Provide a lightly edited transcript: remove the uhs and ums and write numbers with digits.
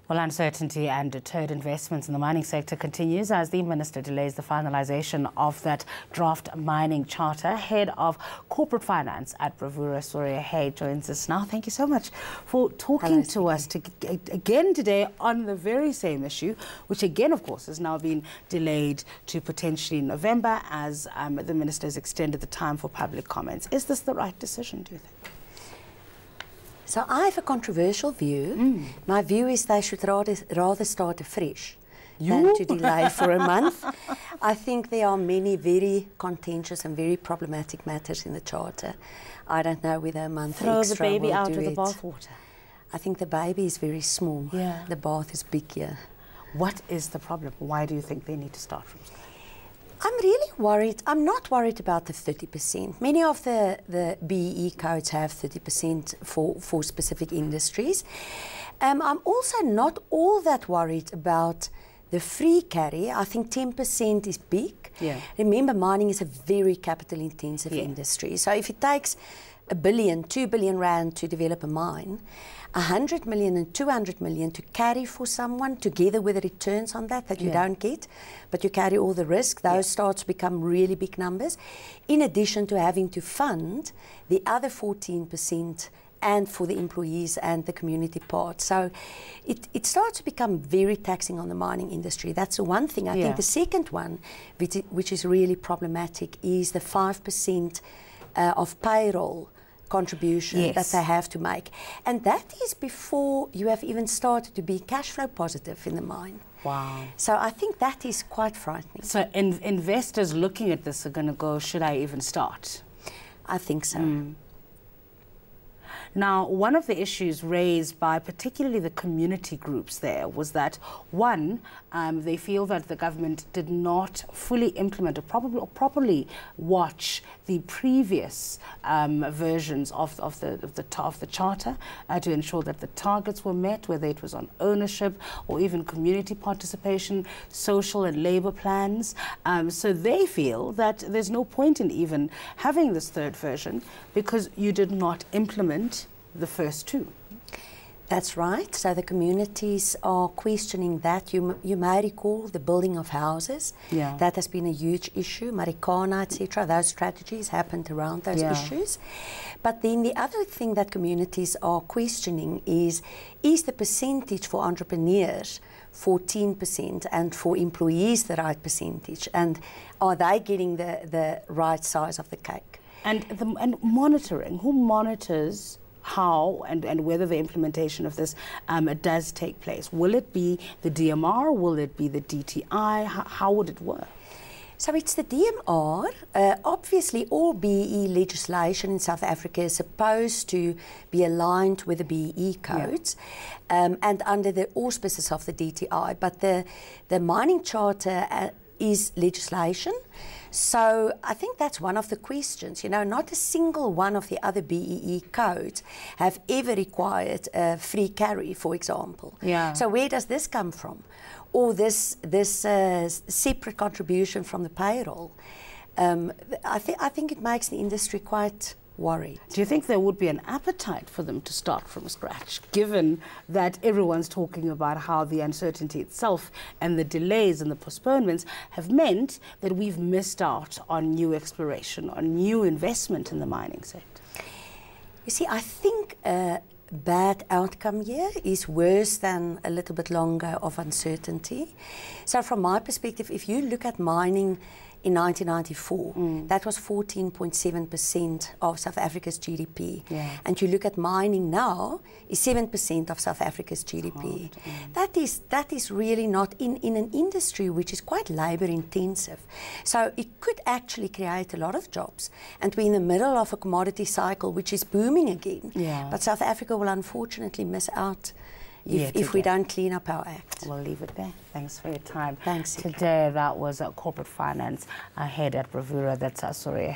Well, uncertainty and deterred investments in the mining sector continues as the Minister delays the finalisation of that draft mining charter. Head of Corporate Finance at Bravura, Soria joins us now. Thank you so much for talking to us again today on the very same issue, which again, of course, has now been delayed to potentially November as the Minister has extended the time for public comments. Is this the right decision, do you think? So I have a controversial view. My view is they should rather start afresh than to delay for a month. I think there are many very contentious and very problematic matters in the Charter. I don't know whether a month extra will do it. Throw the baby out with the bathwater. I think the baby is very small. Yeah. The bath is big here. What is the problem? Why do you think they need to start from scratch? I'm really worried. I'm not worried about the 30%. Many of the BEE codes have 30% for specific industries. I'm also not all that worried about the free carry. I think 10% is big. Yeah. Remember, mining is a very capital intensive industry. So if it takes R1 billion, 2 billion rand to develop a mine, 100 million and 200 million to carry for someone, together with the returns on that you don't get, but you carry all the risk, those start to become really big numbers, in addition to having to fund the other 14% and for the employees and the community part. So it starts to become very taxing on the mining industry. That's the one thing. I think the second one, which is really problematic, is the 5% of payroll contribution that they have to make. And that is before you have even started to be cash flow positive in the mine. Wow. So I think that is quite frightening. So investors looking at this are going to go, should I even start? I think so. Now, one of the issues raised by particularly the community groups there was that, one, they feel that the government did not fully implement or properly watch the previous versions of the charter to ensure that the targets were met, whether it was on ownership or even community participation, social and labour plans. So they feel that there's no point in even having this third version because you did not implement the first two. That's right. So the communities are questioning that. You may recall the building of houses. Yeah. That has been a huge issue. Marikana, etc. Those strategies happened around those issues. But then the other thing that communities are questioning is the percentage for entrepreneurs 14% and for employees the right percentage? And are they getting the right size of the cake? And monitoring. Who monitors how and whether the implementation of this does take place? Will it be the DMR? Will it be the DTI? How would it work? So it's the DMR. Obviously, all BEE legislation in South Africa is supposed to be aligned with the BEE codes and under the auspices of the DTI. But the mining charter is legislation. So I think that's one of the questions. You know, not a single one of the other BEE codes have ever required free carry, for example. Yeah. So where does this come from? Or this separate contribution from the payroll? I think it makes the industry quite worried. Do you think there would be an appetite for them to start from scratch, given that everyone's talking about how the uncertainty itself and the delays and the postponements have meant that we've missed out on new exploration, on new investment in the mining sector? You see, I think a bad outcome here is worse than a little bit longer of uncertainty. So from my perspective, if you look at mining in 1994, that was 14.7% of South Africa's GDP. Yeah. And you look at mining now, is 7% of South Africa's GDP. That is really not in an industry which is quite labour intensive. So it could actually create a lot of jobs. And we're in the middle of a commodity cycle which is booming again. Yeah. But South Africa will unfortunately miss out if we don't clean up our act. We'll leave it there. Thanks for your time. Thanks. Today, that was Corporate Finance head at Bravura, that's Soria.